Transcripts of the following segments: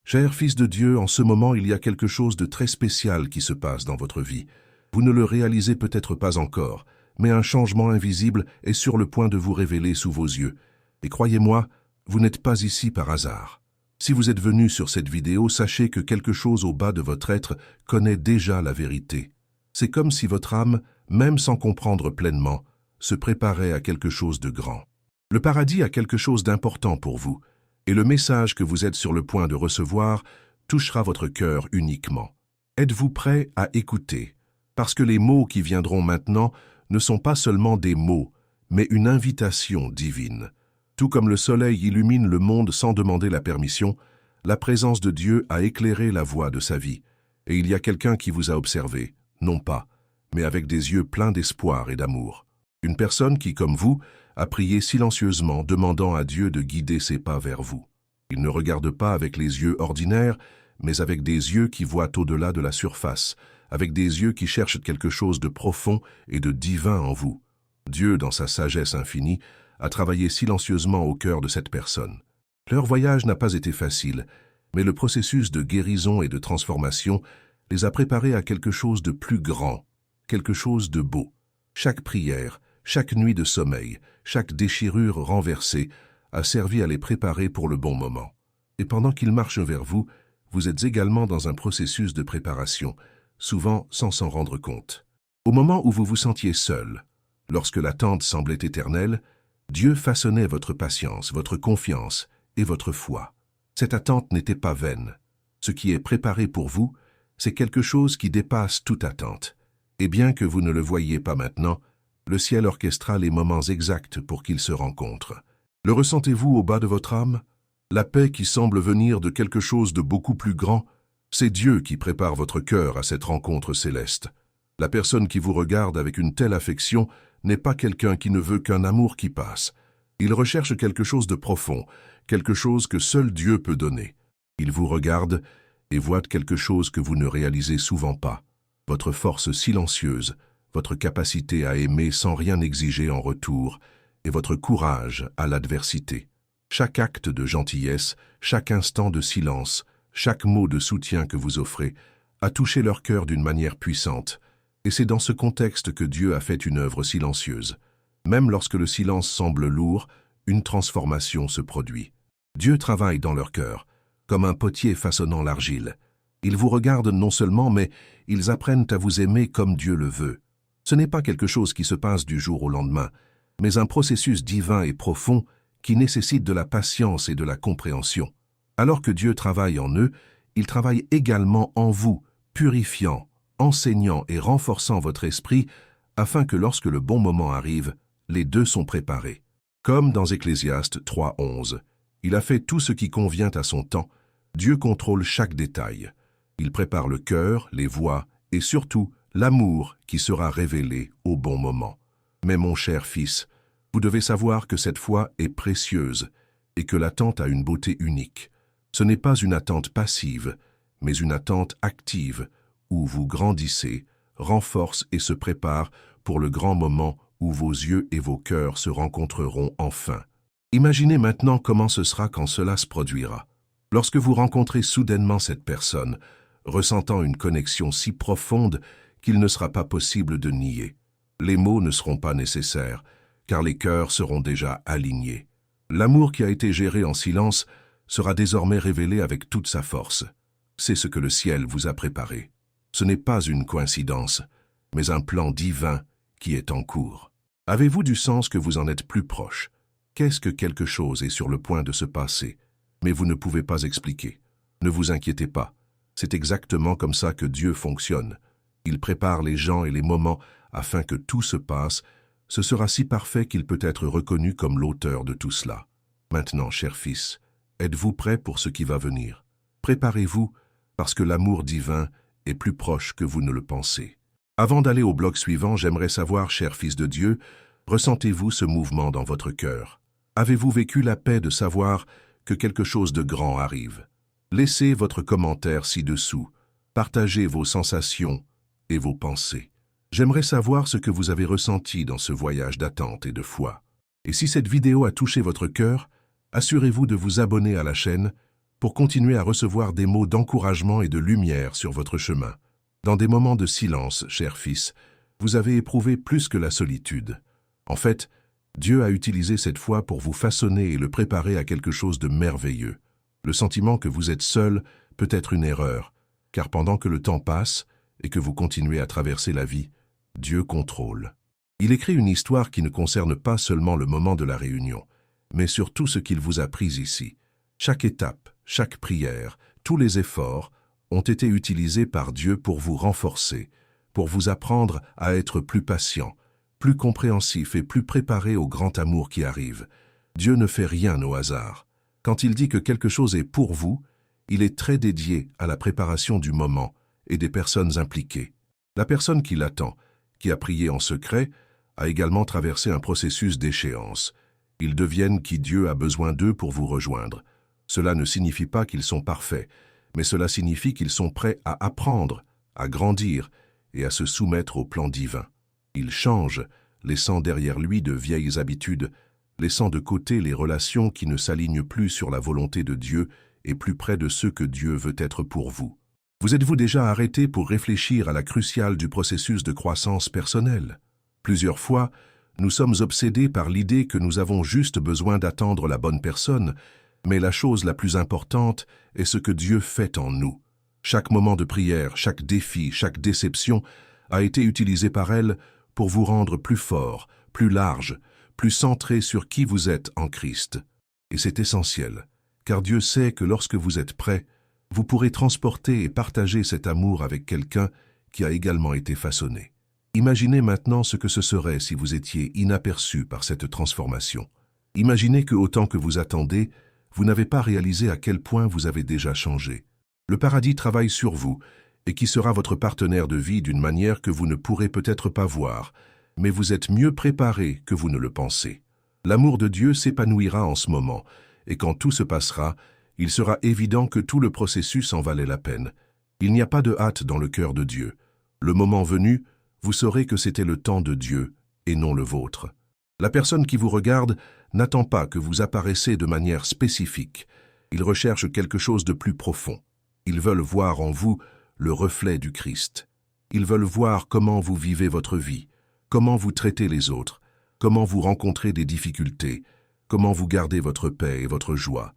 Cher Fils de Dieu, en ce moment, il y a quelque chose de très spécial qui se passe dans votre vie. Vous ne le réalisez peut-être pas encore, mais un changement invisible est sur le point de vous révéler sous vos yeux. Et croyez-moi, vous n'êtes pas ici par hasard. Si vous êtes venu sur cette vidéo, sachez que quelque chose au bas de votre être connaît déjà la vérité. C'est comme si votre âme, même sans comprendre pleinement, se préparait à quelque chose de grand. Le paradis a quelque chose d'important pour vous, et le message que vous êtes sur le point de recevoir touchera votre cœur uniquement. Êtes-vous prêt à écouter? Parce que les mots qui viendront maintenant ne sont pas seulement des mots, mais une invitation divine. Tout comme le soleil illumine le monde sans demander la permission, la présence de Dieu a éclairé la voie de sa vie. Et il y a quelqu'un qui vous a observé, non pas, mais avec des yeux pleins d'espoir et d'amour. Une personne qui, comme vous, a prié silencieusement, demandant à Dieu de guider ses pas vers vous. Il ne regarde pas avec les yeux ordinaires, mais avec des yeux qui voient au-delà de la surface, avec des yeux qui cherchent quelque chose de profond et de divin en vous. Dieu, dans sa sagesse infinie, a travaillé silencieusement au cœur de cette personne. Leur voyage n'a pas été facile, mais le processus de guérison et de transformation les a préparés à quelque chose de plus grand, quelque chose de beau. Chaque prière, chaque nuit de sommeil, chaque déchirure renversée a servi à les préparer pour le bon moment. Et pendant qu'ils marchent vers vous, vous êtes également dans un processus de préparation, souvent sans s'en rendre compte. Au moment où vous vous sentiez seul, lorsque l'attente semblait éternelle, Dieu façonnait votre patience, votre confiance et votre foi. Cette attente n'était pas vaine. Ce qui est préparé pour vous, c'est quelque chose qui dépasse toute attente. Et bien que vous ne le voyiez pas maintenant, le ciel orchestra les moments exacts pour qu'ils se rencontrent. Le ressentez-vous au bas de votre âme? La paix qui semble venir de quelque chose de beaucoup plus grand, c'est Dieu qui prépare votre cœur à cette rencontre céleste. La personne qui vous regarde avec une telle affection n'est pas quelqu'un qui ne veut qu'un amour qui passe. Il recherche quelque chose de profond, quelque chose que seul Dieu peut donner. Il vous regarde et voit quelque chose que vous ne réalisez souvent pas. Votre force silencieuse, votre capacité à aimer sans rien exiger en retour, et votre courage à l'adversité. Chaque acte de gentillesse, chaque instant de silence, chaque mot de soutien que vous offrez, a touché leur cœur d'une manière puissante. Et c'est dans ce contexte que Dieu a fait une œuvre silencieuse. Même lorsque le silence semble lourd, une transformation se produit. Dieu travaille dans leur cœur, comme un potier façonnant l'argile. Ils vous regardent non seulement, mais ils apprennent à vous aimer comme Dieu le veut. Ce n'est pas quelque chose qui se passe du jour au lendemain, mais un processus divin et profond qui nécessite de la patience et de la compréhension. Alors que Dieu travaille en eux, il travaille également en vous, purifiant, enseignant et renforçant votre esprit, afin que lorsque le bon moment arrive, les deux sont préparés. Comme dans Ecclésiaste 3:11, il a fait tout ce qui convient à son temps, Dieu contrôle chaque détail. Il prépare le cœur, les voies et surtout l'amour qui sera révélé au bon moment. Mais mon cher fils, vous devez savoir que cette foi est précieuse et que l'attente a une beauté unique. Ce n'est pas une attente passive, mais une attente active, où vous grandissez, renforce et se prépare pour le grand moment où vos yeux et vos cœurs se rencontreront enfin. Imaginez maintenant comment ce sera quand cela se produira. Lorsque vous rencontrez soudainement cette personne, ressentant une connexion si profonde qu'il ne sera pas possible de nier. Les mots ne seront pas nécessaires, car les cœurs seront déjà alignés. L'amour qui a été géré en silence sera désormais révélé avec toute sa force. C'est ce que le ciel vous a préparé. Ce n'est pas une coïncidence, mais un plan divin qui est en cours. Avez-vous du sens que vous en êtes plus proche? Qu'est-ce que quelque chose est sur le point de se passer, mais vous ne pouvez pas expliquer? Ne vous inquiétez pas, c'est exactement comme ça que Dieu fonctionne. Il prépare les gens et les moments afin que tout se passe. Ce sera si parfait qu'il peut être reconnu comme l'auteur de tout cela. Maintenant, cher fils, êtes-vous prêt pour ce qui va venir? Préparez-vous, parce que l'amour divin est plus proche que vous ne le pensez. Avant d'aller au bloc suivant, j'aimerais savoir, cher fils de Dieu, ressentez-vous ce mouvement dans votre cœur? Avez-vous vécu la paix de savoir que quelque chose de grand arrive? Laissez votre commentaire ci-dessous. Partagez vos sensations et vos pensées. J'aimerais savoir ce que vous avez ressenti dans ce voyage d'attente et de foi. Et si cette vidéo a touché votre cœur, assurez-vous de vous abonner à la chaîne pour continuer à recevoir des mots d'encouragement et de lumière sur votre chemin. Dans des moments de silence, cher fils, vous avez éprouvé plus que la solitude. En fait, Dieu a utilisé cette foi pour vous façonner et le préparer à quelque chose de merveilleux. Le sentiment que vous êtes seul peut être une erreur, car pendant que le temps passe et que vous continuez à traverser la vie, Dieu contrôle. Il écrit une histoire qui ne concerne pas seulement le moment de la réunion, mais sur tout ce qu'il vous a pris ici. Chaque étape, chaque prière, tous les efforts ont été utilisés par Dieu pour vous renforcer, pour vous apprendre à être plus patient, plus compréhensif et plus préparé au grand amour qui arrive. Dieu ne fait rien au hasard. Quand il dit que quelque chose est pour vous, il est très dédié à la préparation du moment et des personnes impliquées. La personne qui l'attend, qui a prié en secret, a également traversé un processus d'échéance. Ils deviennent qui Dieu a besoin d'eux pour vous rejoindre. Cela ne signifie pas qu'ils sont parfaits, mais cela signifie qu'ils sont prêts à apprendre, à grandir et à se soumettre au plan divin. Il change, laissant derrière lui de vieilles habitudes, laissant de côté les relations qui ne s'alignent plus sur la volonté de Dieu et plus près de ce que Dieu veut être pour vous. Vous êtes-vous déjà arrêté pour réfléchir à la cruciale du processus de croissance personnelle? Plusieurs fois, nous sommes obsédés par l'idée que nous avons juste besoin d'attendre la bonne personne, mais la chose la plus importante est ce que Dieu fait en nous. Chaque moment de prière, chaque défi, chaque déception a été utilisé par elle pour vous rendre plus fort, plus large, plus centré sur qui vous êtes en Christ. Et c'est essentiel, car Dieu sait que lorsque vous êtes prêt, vous pourrez transporter et partager cet amour avec quelqu'un qui a également été façonné. Imaginez maintenant ce que ce serait si vous étiez inaperçu par cette transformation. Imaginez que autant que vous attendez, vous n'avez pas réalisé à quel point vous avez déjà changé. Le paradis travaille sur vous et qui sera votre partenaire de vie d'une manière que vous ne pourrez peut-être pas voir, mais vous êtes mieux préparé que vous ne le pensez. L'amour de Dieu s'épanouira en ce moment, et quand tout se passera, il sera évident que tout le processus en valait la peine. Il n'y a pas de hâte dans le cœur de Dieu. Le moment venu, vous saurez que c'était le temps de Dieu et non le vôtre. La personne qui vous regarde n'attend pas que vous apparaissiez de manière spécifique. Ils recherchent quelque chose de plus profond. Ils veulent voir en vous le reflet du Christ. Ils veulent voir comment vous vivez votre vie, comment vous traitez les autres, comment vous rencontrez des difficultés, comment vous gardez votre paix et votre joie.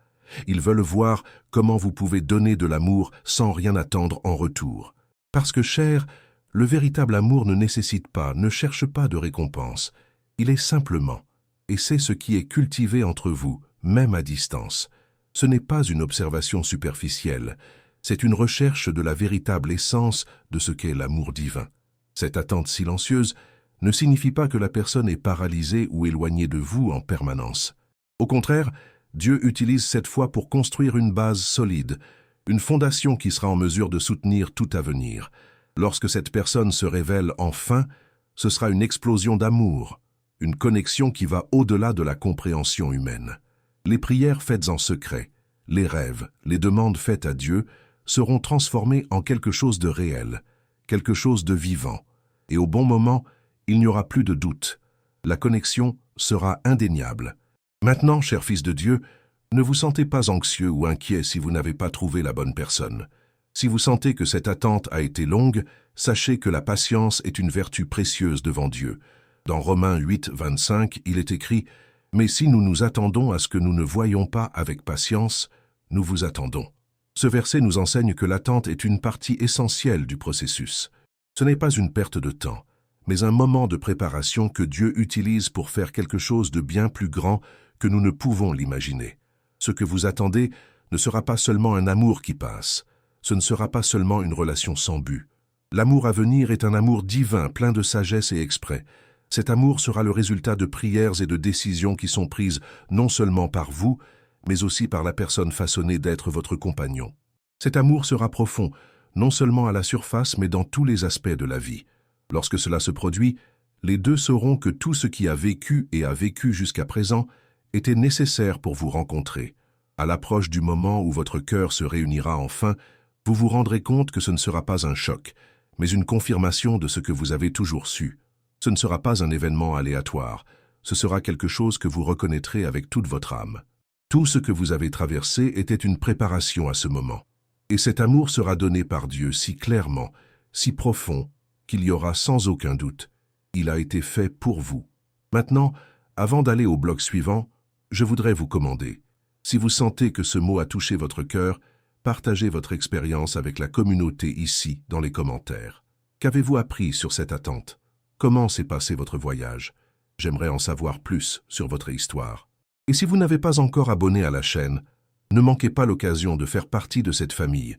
Ils veulent voir comment vous pouvez donner de l'amour sans rien attendre en retour. Parce que, cher, le véritable amour ne nécessite pas, ne cherche pas de récompense. Il est simplement, et c'est ce qui est cultivé entre vous, même à distance. Ce n'est pas une observation superficielle, c'est une recherche de la véritable essence de ce qu'est l'amour divin. Cette attente silencieuse ne signifie pas que la personne est paralysée ou éloignée de vous en permanence. Au contraire, Dieu utilise cette foi pour construire une base solide, une fondation qui sera en mesure de soutenir tout avenir. Lorsque cette personne se révèle enfin, ce sera une explosion d'amour, une connexion qui va au-delà de la compréhension humaine. Les prières faites en secret, les rêves, les demandes faites à Dieu seront transformées en quelque chose de réel, quelque chose de vivant. Et au bon moment, il n'y aura plus de doute. La connexion sera indéniable. Maintenant, cher fils de Dieu, ne vous sentez pas anxieux ou inquiet si vous n'avez pas trouvé la bonne personne. Si vous sentez que cette attente a été longue, sachez que la patience est une vertu précieuse devant Dieu. Dans Romains 8, 25, il est écrit « Mais si nous nous attendons à ce que nous ne voyons pas avec patience, nous vous attendons. » Ce verset nous enseigne que l'attente est une partie essentielle du processus. Ce n'est pas une perte de temps, mais un moment de préparation que Dieu utilise pour faire quelque chose de bien plus grand que nous ne pouvons l'imaginer. Ce que vous attendez ne sera pas seulement un amour qui passe, ce ne sera pas seulement une relation sans but. L'amour à venir est un amour divin, plein de sagesse et exprès. Cet amour sera le résultat de prières et de décisions qui sont prises non seulement par vous, mais aussi par la personne façonnée d'être votre compagnon. Cet amour sera profond, non seulement à la surface, mais dans tous les aspects de la vie. Lorsque cela se produit, les deux sauront que tout ce qui a vécu et a vécu jusqu'à présent était nécessaire pour vous rencontrer. À l'approche du moment où votre cœur se réunira enfin, vous vous rendrez compte que ce ne sera pas un choc, mais une confirmation de ce que vous avez toujours su. Ce ne sera pas un événement aléatoire, ce sera quelque chose que vous reconnaîtrez avec toute votre âme. Tout ce que vous avez traversé était une préparation à ce moment. Et cet amour sera donné par Dieu si clairement, si profond, qu'il y aura sans aucun doute. Il a été fait pour vous. Maintenant, avant d'aller au bloc suivant, je voudrais vous commander. Si vous sentez que ce mot a touché votre cœur, partagez votre expérience avec la communauté ici, dans les commentaires. Qu'avez-vous appris sur cette attente? Comment s'est passé votre voyage? J'aimerais en savoir plus sur votre histoire. Et si vous n'avez pas encore abonné à la chaîne, ne manquez pas l'occasion de faire partie de cette famille,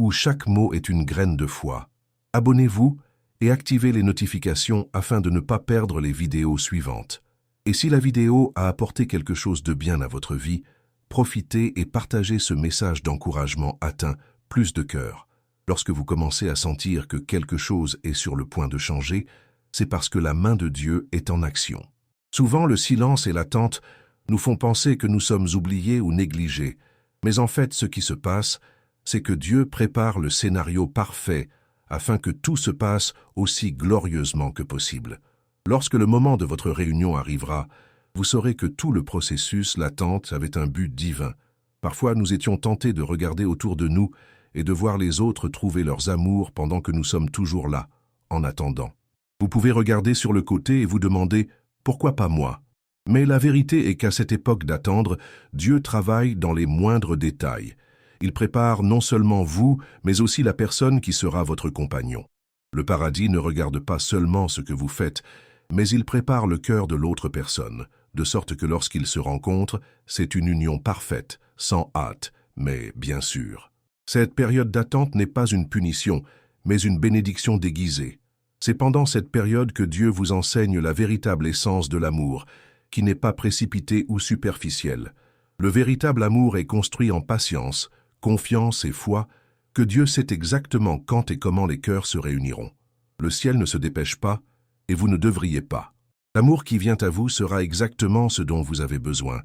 où chaque mot est une graine de foi. Abonnez-vous et activez les notifications afin de ne pas perdre les vidéos suivantes. Et si la vidéo a apporté quelque chose de bien à votre vie, profitez et partagez ce message d'encouragement atteint plus de cœur. Lorsque vous commencez à sentir que quelque chose est sur le point de changer, c'est parce que la main de Dieu est en action. Souvent, le silence et l'attente nous font penser que nous sommes oubliés ou négligés, mais en fait, ce qui se passe, c'est que Dieu prépare le scénario parfait afin que tout se passe aussi glorieusement que possible. Lorsque le moment de votre réunion arrivera, vous saurez que tout le processus, l'attente, avait un but divin. Parfois, nous étions tentés de regarder autour de nous et de voir les autres trouver leurs amours pendant que nous sommes toujours là, en attendant. Vous pouvez regarder sur le côté et vous demander « Pourquoi pas moi ?» Mais la vérité est qu'à cette époque d'attendre, Dieu travaille dans les moindres détails. Il prépare non seulement vous, mais aussi la personne qui sera votre compagnon. Le paradis ne regarde pas seulement ce que vous faites, mais il prépare le cœur de l'autre personne, de sorte que lorsqu'ils se rencontrent, c'est une union parfaite, sans hâte, mais bien sûr. Cette période d'attente n'est pas une punition, mais une bénédiction déguisée. C'est pendant cette période que Dieu vous enseigne la véritable essence de l'amour, qui n'est pas précipité ou superficiel. Le véritable amour est construit en patience, confiance et foi, que Dieu sait exactement quand et comment les cœurs se réuniront. Le ciel ne se dépêche pas, et vous ne devriez pas. L'amour qui vient à vous sera exactement ce dont vous avez besoin,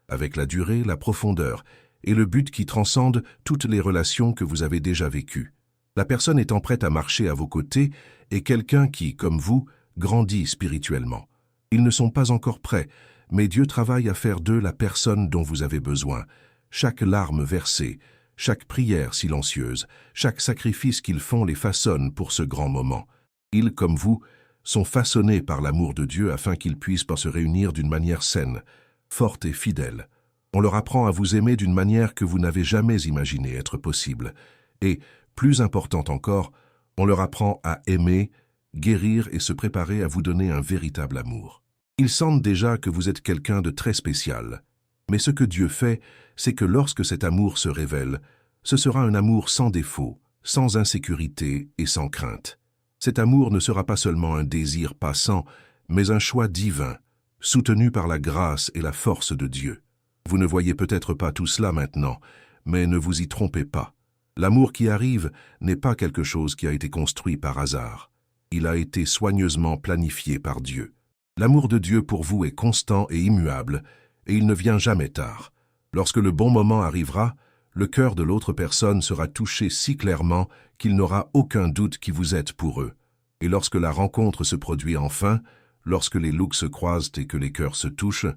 avec la durée, la profondeur, et le but qui transcende toutes les relations que vous avez déjà vécues. La personne étant prête à marcher à vos côtés est quelqu'un qui, comme vous, grandit spirituellement. Ils ne sont pas encore prêts, mais Dieu travaille à faire d'eux la personne dont vous avez besoin. Chaque larme versée, chaque prière silencieuse, chaque sacrifice qu'ils font les façonne pour ce grand moment. Ils, comme vous, sont façonnés par l'amour de Dieu afin qu'ils puissent se réunir d'une manière saine, forte et fidèle. On leur apprend à vous aimer d'une manière que vous n'avez jamais imaginé être possible. Et, plus important encore, on leur apprend à aimer, guérir et se préparer à vous donner un véritable amour. Ils sentent déjà que vous êtes quelqu'un de très spécial. Mais ce que Dieu fait, c'est que lorsque cet amour se révèle, ce sera un amour sans défaut, sans insécurité et sans crainte. Cet amour ne sera pas seulement un désir passant, mais un choix divin, soutenu par la grâce et la force de Dieu. Vous ne voyez peut-être pas tout cela maintenant, mais ne vous y trompez pas. L'amour qui arrive n'est pas quelque chose qui a été construit par hasard. Il a été soigneusement planifié par Dieu. L'amour de Dieu pour vous est constant et immuable, et il ne vient jamais tard. Lorsque le bon moment arrivera, le cœur de l'autre personne sera touché si clairement qu'il n'aura aucun doute qui vous êtes pour eux. Et lorsque la rencontre se produit enfin, lorsque les looks se croisent et que les cœurs se touchent,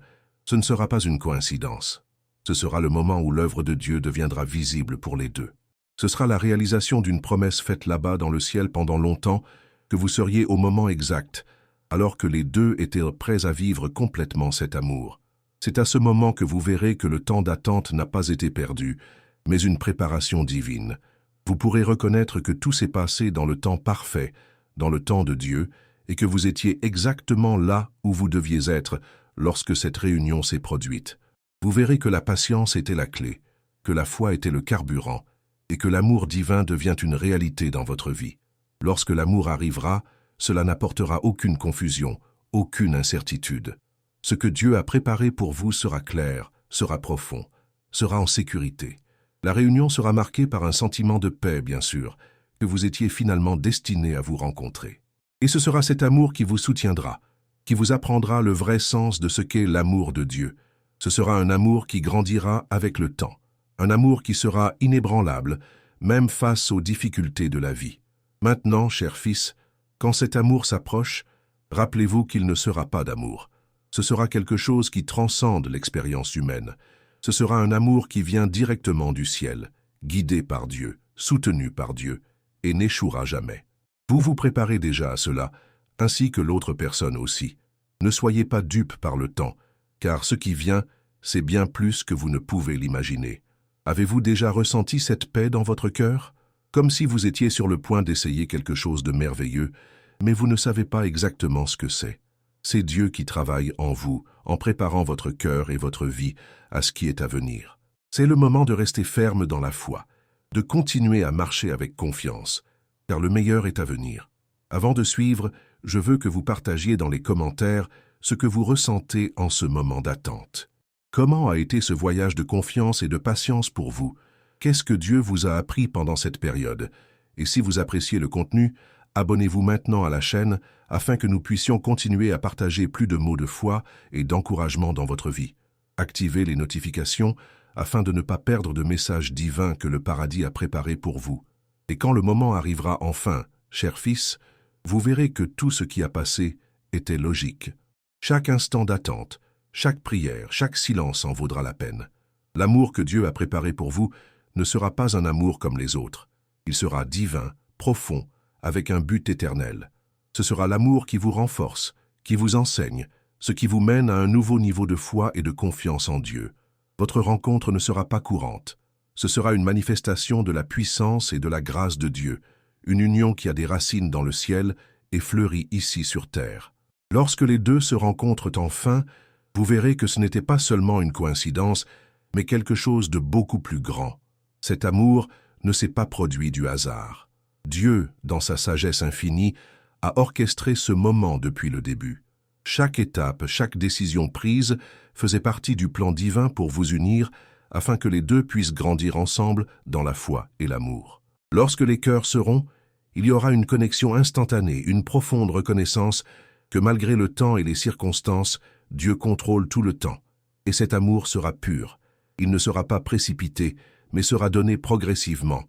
ce ne sera pas une coïncidence. Ce sera le moment où l'œuvre de Dieu deviendra visible pour les deux. Ce sera la réalisation d'une promesse faite là-bas dans le ciel pendant longtemps, que vous seriez au moment exact, alors que les deux étaient prêts à vivre complètement cet amour. C'est à ce moment que vous verrez que le temps d'attente n'a pas été perdu, mais une préparation divine. Vous pourrez reconnaître que tout s'est passé dans le temps parfait, dans le temps de Dieu, et que vous étiez exactement là où vous deviez être lorsque cette réunion s'est produite. Vous verrez que la patience était la clé, que la foi était le carburant, et que l'amour divin devient une réalité dans votre vie. Lorsque l'amour arrivera, cela n'apportera aucune confusion, aucune incertitude. Ce que Dieu a préparé pour vous sera clair, sera profond, sera en sécurité. La réunion sera marquée par un sentiment de paix, bien sûr, que vous étiez finalement destiné à vous rencontrer. Et ce sera cet amour qui vous soutiendra, qui vous apprendra le vrai sens de ce qu'est l'amour de Dieu. Ce sera un amour qui grandira avec le temps, un amour qui sera inébranlable, même face aux difficultés de la vie. Maintenant, cher fils, quand cet amour s'approche, rappelez-vous qu'il ne sera pas d'amour. Ce sera quelque chose qui transcende l'expérience humaine. Ce sera un amour qui vient directement du ciel, guidé par Dieu, soutenu par Dieu, et n'échouera jamais. Vous vous préparez déjà à cela, ainsi que l'autre personne aussi. Ne soyez pas dupes par le temps, car ce qui vient, c'est bien plus que vous ne pouvez l'imaginer. Avez-vous déjà ressenti cette paix dans votre cœur? Comme si vous étiez sur le point d'essayer quelque chose de merveilleux, mais vous ne savez pas exactement ce que c'est. C'est Dieu qui travaille en vous, en préparant votre cœur et votre vie à ce qui est à venir. C'est le moment de rester ferme dans la foi, de continuer à marcher avec confiance, car le meilleur est à venir. Avant de suivre, je veux que vous partagiez dans les commentaires ce que vous ressentez en ce moment d'attente. Comment a été ce voyage de confiance et de patience pour vous? Qu'est-ce que Dieu vous a appris pendant cette période? Et si vous appréciez le contenu, abonnez-vous maintenant à la chaîne afin que nous puissions continuer à partager plus de mots de foi et d'encouragement dans votre vie. Activez les notifications afin de ne pas perdre de messages divins que le paradis a préparés pour vous. Et quand le moment arrivera enfin, chers fils, vous verrez que tout ce qui a passé était logique. Chaque instant d'attente, chaque prière, chaque silence en vaudra la peine. L'amour que Dieu a préparé pour vous ne sera pas un amour comme les autres. Il sera divin, profond, avec un but éternel. Ce sera l'amour qui vous renforce, qui vous enseigne, ce qui vous mène à un nouveau niveau de foi et de confiance en Dieu. Votre rencontre ne sera pas courante. Ce sera une manifestation de la puissance et de la grâce de Dieu, une union qui a des racines dans le ciel et fleurit ici sur terre. Lorsque les deux se rencontrent enfin, vous verrez que ce n'était pas seulement une coïncidence, mais quelque chose de beaucoup plus grand. Cet amour ne s'est pas produit du hasard. Dieu, dans sa sagesse infinie, a orchestré ce moment depuis le début. Chaque étape, chaque décision prise faisait partie du plan divin pour vous unir afin que les deux puissent grandir ensemble dans la foi et l'amour. Lorsque les cœurs seront, il y aura une connexion instantanée, une profonde reconnaissance que malgré le temps et les circonstances, Dieu contrôle tout le temps. Et cet amour sera pur. Il ne sera pas précipité, mais sera donné progressivement,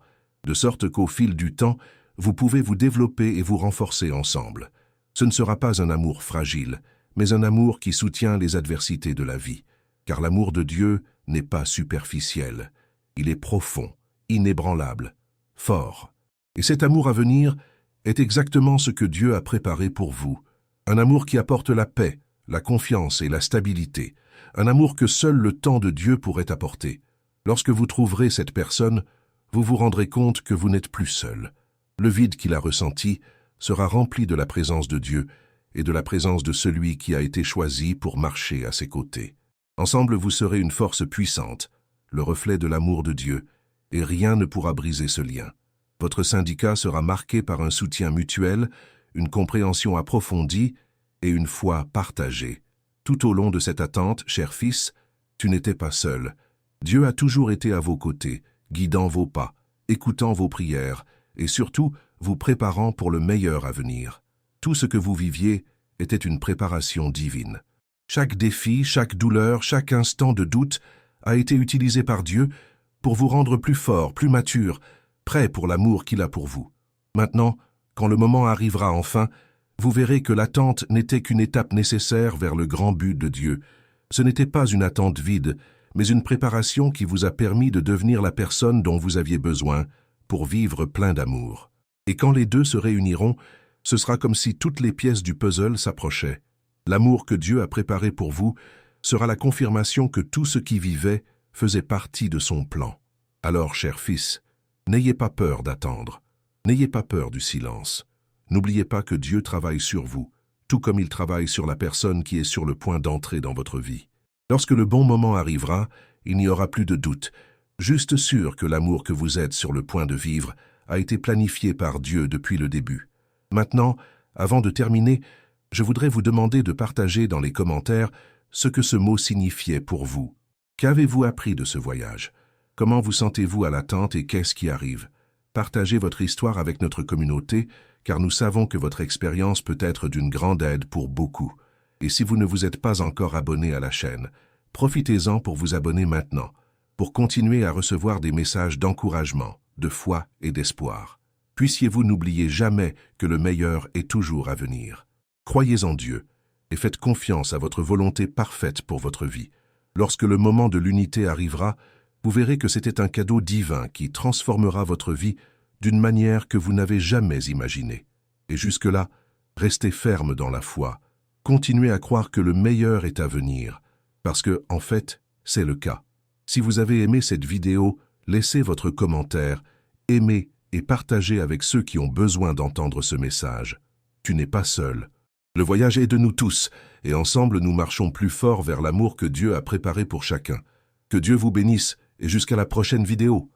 de sorte qu'au fil du temps, vous pouvez vous développer et vous renforcer ensemble. Ce ne sera pas un amour fragile, mais un amour qui soutient les adversités de la vie. Car l'amour de Dieu n'est pas superficiel. Il est profond, inébranlable, fort. Et cet amour à venir est exactement ce que Dieu a préparé pour vous. Un amour qui apporte la paix, la confiance et la stabilité. Un amour que seul le temps de Dieu pourrait apporter. Lorsque vous trouverez cette personne, vous vous rendrez compte que vous n'êtes plus seul. Le vide qu'il a ressenti sera rempli de la présence de Dieu et de la présence de celui qui a été choisi pour marcher à ses côtés. Ensemble, vous serez une force puissante, le reflet de l'amour de Dieu, et rien ne pourra briser ce lien. Votre syndicat sera marqué par un soutien mutuel, une compréhension approfondie et une foi partagée. Tout au long de cette attente, cher fils, tu n'étais pas seul. Dieu a toujours été à vos côtés, guidant vos pas, écoutant vos prières, et surtout vous préparant pour le meilleur à venir. Tout ce que vous viviez était une préparation divine. Chaque défi, chaque douleur, chaque instant de doute a été utilisé par Dieu pour vous rendre plus fort, plus mature, prêt pour l'amour qu'il a pour vous. Maintenant, quand le moment arrivera enfin, vous verrez que l'attente n'était qu'une étape nécessaire vers le grand but de Dieu. Ce n'était pas une attente vide, mais une préparation qui vous a permis de devenir la personne dont vous aviez besoin pour vivre plein d'amour. Et quand les deux se réuniront, ce sera comme si toutes les pièces du puzzle s'approchaient. L'amour que Dieu a préparé pour vous sera la confirmation que tout ce qui vivait faisait partie de son plan. Alors, cher fils, n'ayez pas peur d'attendre. N'ayez pas peur du silence. N'oubliez pas que Dieu travaille sur vous, tout comme il travaille sur la personne qui est sur le point d'entrer dans votre vie. Lorsque le bon moment arrivera, il n'y aura plus de doute, juste sûr que l'amour que vous êtes sur le point de vivre a été planifié par Dieu depuis le début. Maintenant, avant de terminer, je voudrais vous demander de partager dans les commentaires ce que ce mot signifiait pour vous. Qu'avez-vous appris de ce voyage? Comment vous sentez-vous à l'attente et qu'est-ce qui arrive? Partagez votre histoire avec notre communauté, car nous savons que votre expérience peut être d'une grande aide pour beaucoup. Et si vous ne vous êtes pas encore abonné à la chaîne, profitez-en pour vous abonner maintenant, pour continuer à recevoir des messages d'encouragement, de foi et d'espoir. Puissiez-vous n'oublier jamais que le meilleur est toujours à venir. Croyez en Dieu et faites confiance à votre volonté parfaite pour votre vie. Lorsque le moment de l'unité arrivera, vous verrez que c'était un cadeau divin qui transformera votre vie d'une manière que vous n'avez jamais imaginée. Et jusque-là, restez ferme dans la foi. Continuez à croire que le meilleur est à venir, parce que, en fait, c'est le cas. Si vous avez aimé cette vidéo, laissez votre commentaire, aimez et partagez avec ceux qui ont besoin d'entendre ce message. Tu n'es pas seul. Le voyage est de nous tous, et ensemble nous marchons plus fort vers l'amour que Dieu a préparé pour chacun. Que Dieu vous bénisse, et jusqu'à la prochaine vidéo.